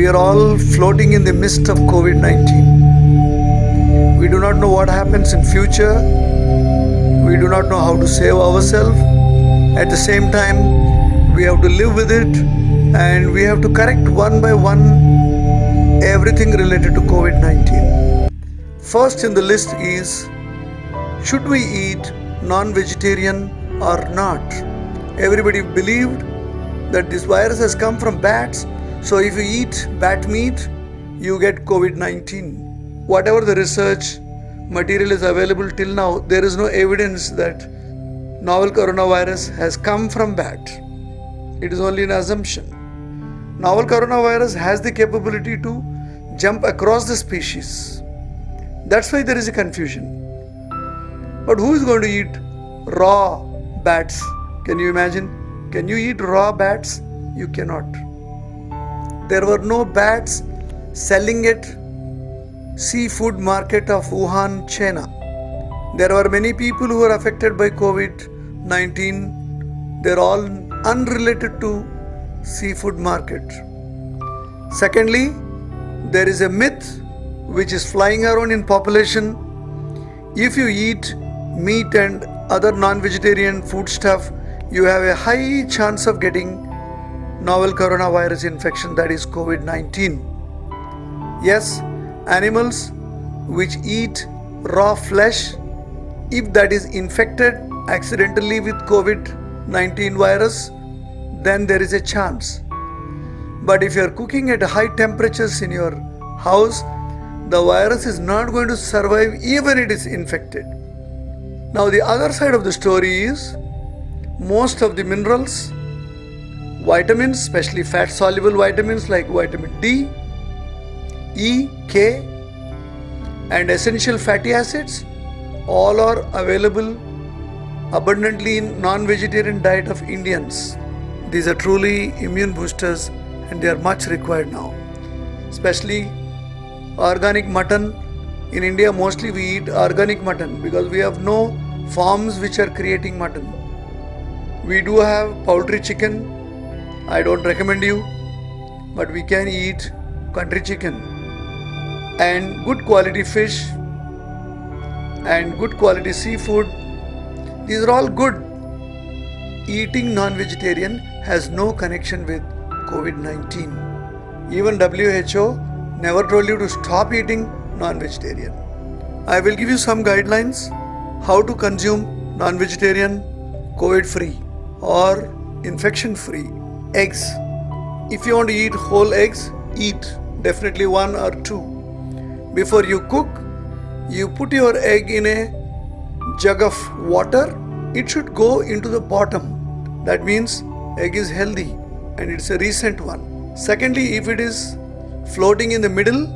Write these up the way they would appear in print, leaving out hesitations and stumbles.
We are all floating in the mist of COVID-19. We do not know what happens in future. We do not know how to save ourselves. At the same time, we have to live with it, and we have to correct one by one everything related to COVID-19. First in the list is, should we eat non-vegetarian or not? Everybody believed that this virus has come from bats, so if you eat bat meat, you get COVID-19. Whatever the research material is available till now, there is no evidence that novel coronavirus has come from bat. It is only an assumption. Novel coronavirus has the capability to jump across the species. That's why there is a confusion. But who is going to eat raw bats? Can you imagine? Can you eat raw bats? You cannot. There were no bats selling at seafood market of Wuhan China. There were many people who were affected by COVID-19. They're all unrelated to seafood market. Secondly, there is a myth which is flying around in population. If you eat meat and other non-vegetarian food stuff, you have a high chance of getting novel coronavirus infection, that is COVID-19. Yes, animals which eat raw flesh, if that is infected accidentally with COVID-19 virus, then there is a chance. But if you are cooking at high temperatures in your house, the virus is not going to survive even it is infected. Now the other side of the story is, most of the minerals, vitamins, especially fat-soluble vitamins like vitamin D, E, K, and essential fatty acids, all are available abundantly in non-vegetarian diet of Indians. These are truly immune boosters and they are much required now. Especially organic mutton. In India, mostly we eat organic mutton because we have no farms which are creating mutton. We do have poultry chicken. I don't recommend you, but we can eat country chicken. And good quality fish and good quality seafood. These are all good. Eating non-vegetarian has no connection with COVID-19. Even WHO never told you to stop eating non-vegetarian. I will give you some guidelines how to consume non-vegetarian COVID-free or infection-free. Eggs. If you want to eat whole eggs, eat definitely 1 or 2. Before you cook, you put your egg in a jug of water. It should go into the bottom. That means egg is healthy and it's a recent one. Secondly, if it is floating in the middle,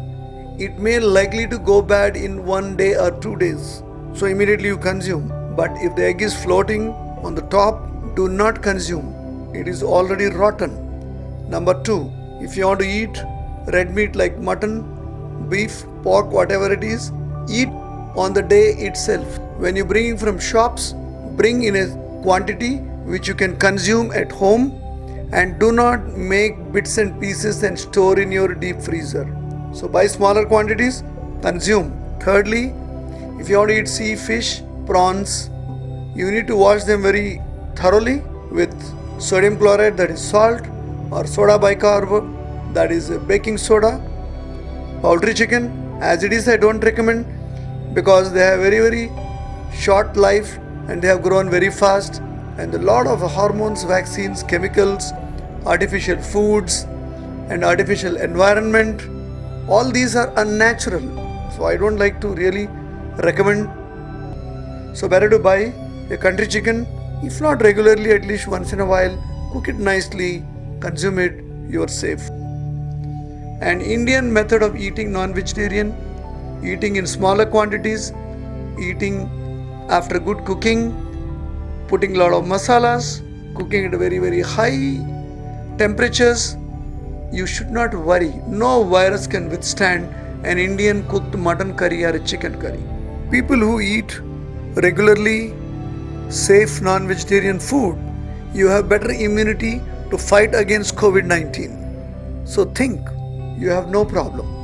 it may likely to go bad in 1 day or 2 days. So immediately you consume. But if the egg is floating on the top, do not consume. It is already rotten. Number 2, if you want to eat red meat like mutton, beef, pork, whatever it is, eat on the day itself. When you bring from shops, bring in a quantity which you can consume at home, and do not make bits and pieces and store in your deep freezer. So buy smaller quantities, consume. Thirdly, if you want to eat sea fish, prawns, you need to wash them very thoroughly with sodium chloride, that is salt, or soda bicarb, that is baking soda. Poultry chicken, as it is, I don't recommend because they have very short life and they have grown very fast, and a lot of hormones, vaccines, chemicals, artificial foods and artificial environment, all these are unnatural. So I don't like to really recommend. So better to buy a country chicken, if not regularly, at least once in a while, cook it nicely, consume it, you are safe. An Indian method of eating non-vegetarian, eating in smaller quantities, eating after good cooking, putting a lot of masalas, cooking at very high temperatures. You should not worry. No virus can withstand an Indian cooked mutton curry or a chicken curry. People who eat regularly safe non-vegetarian food, you have better immunity to fight against COVID-19. So think, you have no problem.